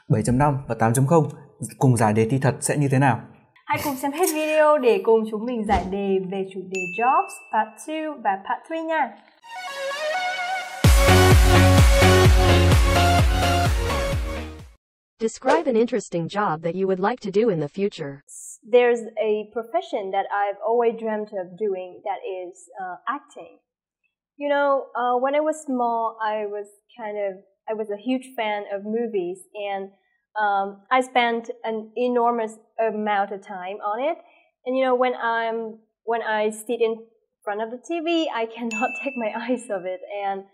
7.5 và 8.0 cùng giải đề thi thật sẽ như thế nào? Hãy cùng xem hết video để cùng chúng mình giải đề về chủ đề Jobs Part 2 và Part 3 nha. Describe an interesting job that you would like to do in the future. There's a profession that I've always dreamt of doing, that is acting. You know, when I was small, I was a huge fan of movies, and I spent an enormous amount of time on it. And you know, when I sit in front of the TV, I cannot take my eyes off it. And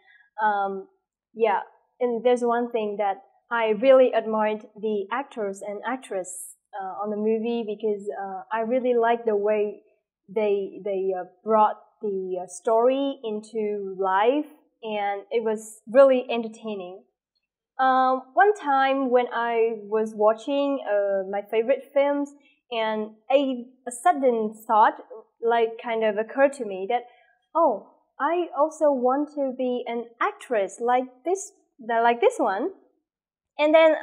and there's one thing that I really admired the actors and actress on the movie, because I really liked the way they brought the story into life, and it was really entertaining. One time when I was watching my favorite films, and a sudden thought kind of occurred to me that, oh, I also want to be an actress like this one. And then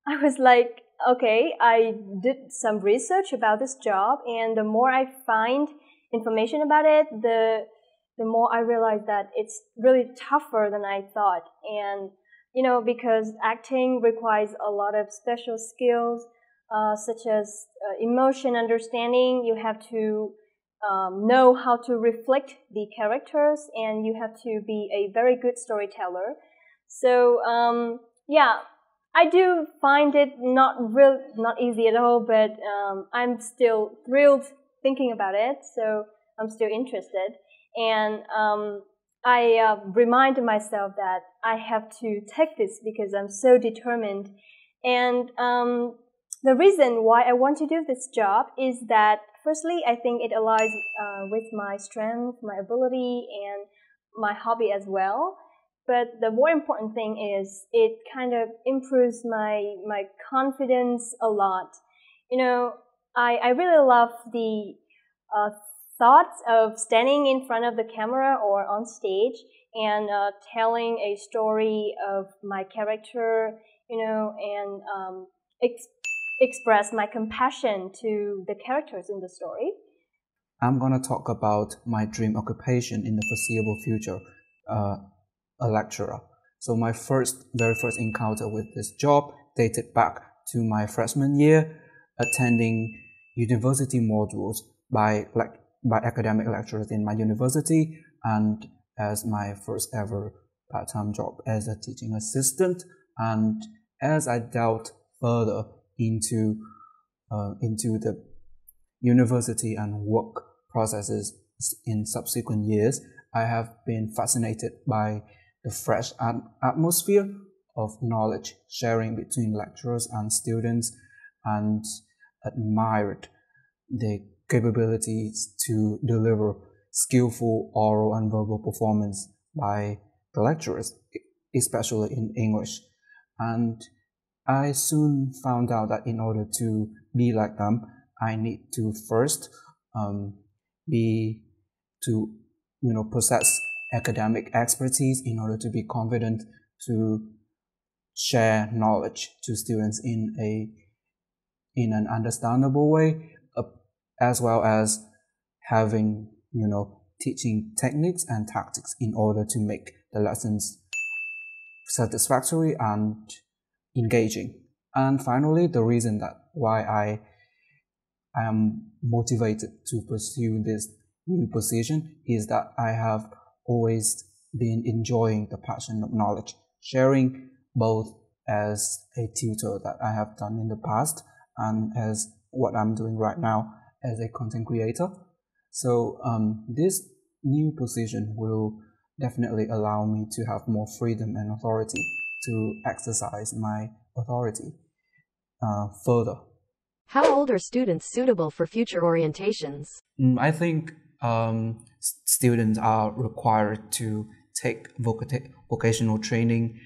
I was like, okay, I did some research about this job, and the more I find information about it, the more I realized that it's really tougher than I thought. And you know, because acting requires a lot of special skills, such as emotion understanding. You have to know how to reflect the characters, and you have to be a very good storyteller. So yeah, I do find it not easy at all, but I'm still thrilled thinking about it, so I'm still interested. And I remind myself that I have to take this because I'm so determined. And the reason why I want to do this job is that, firstly, I think it aligns with my strength, my ability, and my hobby as well. But the more important thing is it kind of improves my confidence a lot. You know, I really love the thoughts of standing in front of the camera or on stage and telling a story of my character, you know, and express my compassion to the characters in the story. I'm gonna talk about my dream occupation in the foreseeable future, a lecturer. So my very first encounter with this job dated back to my freshman year, attending university modules by academic lecturers in my university, and as my first ever part-time job as a teaching assistant. And as I delved further into the university and work processes in subsequent years, I have been fascinated by the fresh atmosphere of knowledge sharing between lecturers and students, and admired the capabilities to deliver skillful oral and verbal performance by the lecturers, especially in English. And I soon found out that in order to be like them, I need to first possess academic expertise in order to be confident to share knowledge to students in an understandable way, as well as having, you know, teaching techniques and tactics in order to make the lessons satisfactory and engaging. And finally, the reason that why I am motivated to pursue this new position is that I have always been enjoying the passion of knowledge sharing, both as a tutor that I have done in the past and as what I'm doing right now as a content creator. So this new position will definitely allow me to have more freedom and authority to exercise my authority further. How old are students suitable for future orientations? I think students are required to take vocational training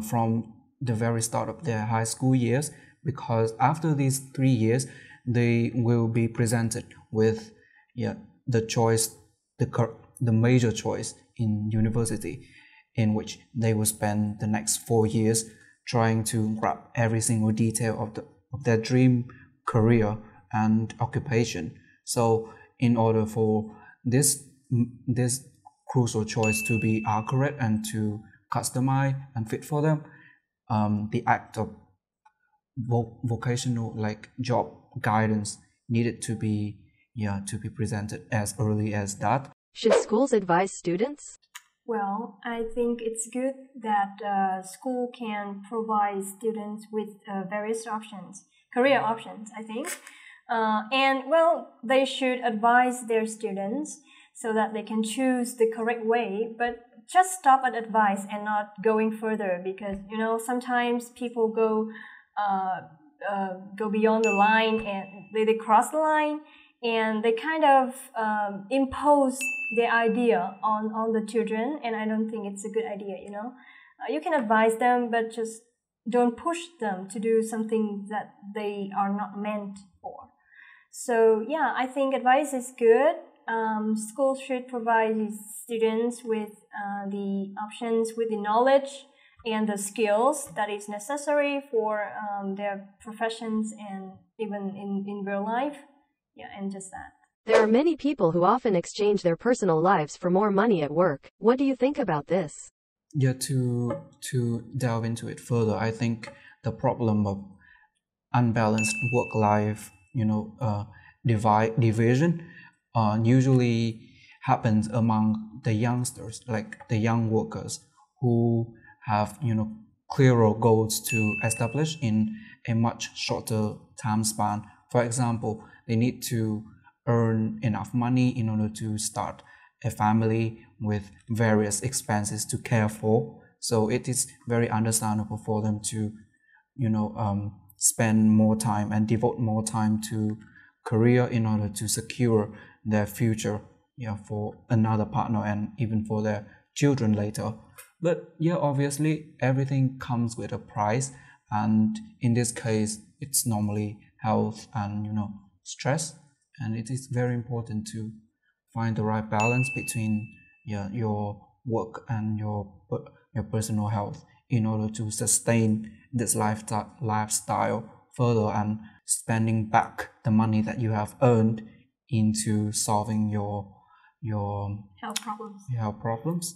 from the very start of their high school years, because after these 3 years, they will be presented with the major choice in university, in which they will spend the next 4 years trying to grab every single detail of their dream career and occupation. So in order for this crucial choice to be accurate and to customize and fit for them, the act of vocational job guidance needed to be presented as early as that. Should schools advise students? Well, I think it's good that school can provide students with various options, career options, I think. And well, they should advise their students so that they can choose the correct way, but just stop at advice and not going further, because sometimes people go beyond the line and they cross the line, and they kind of impose their idea on the children, and I don't think it's a good idea. You can advise them, but just don't push them to do something that they are not meant for. So yeah, I think advice is good. Schools should provide students with the options, with the knowledge and the skills that is necessary for their professions and even in real life. Yeah, and just that. There are many people who often exchange their personal lives for more money at work. What do you think about this? Yeah, to delve into it further, I think the problem of unbalanced work-life, division usually happens among the youngsters, like the young workers who have clearer goals to establish in a much shorter time span. For example, they need to earn enough money in order to start a family with various expenses to care for. So it is very understandable for them to spend more time and devote more time to career in order to secure their future, for another partner and even for their children later. But yeah, obviously everything comes with a price, and in this case it's normally health and stress, and it is very important to find the right balance between your work and your personal health in order to sustain this lifestyle further and spending back the money that you have earned into solving your health problems. Health problems.